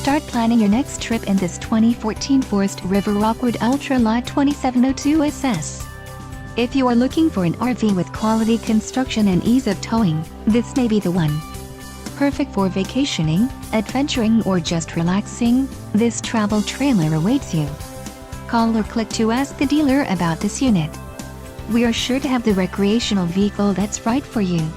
Start planning your next trip in this 2014 Forest River Rockwood Ultra Lite 2702 SS. If you are looking for an RV with quality construction and ease of towing, this may be the one. Perfect for vacationing, adventuring, or just relaxing, this travel trailer awaits you. Call or click to ask the dealer about this unit. We are sure to have the recreational vehicle that's right for you.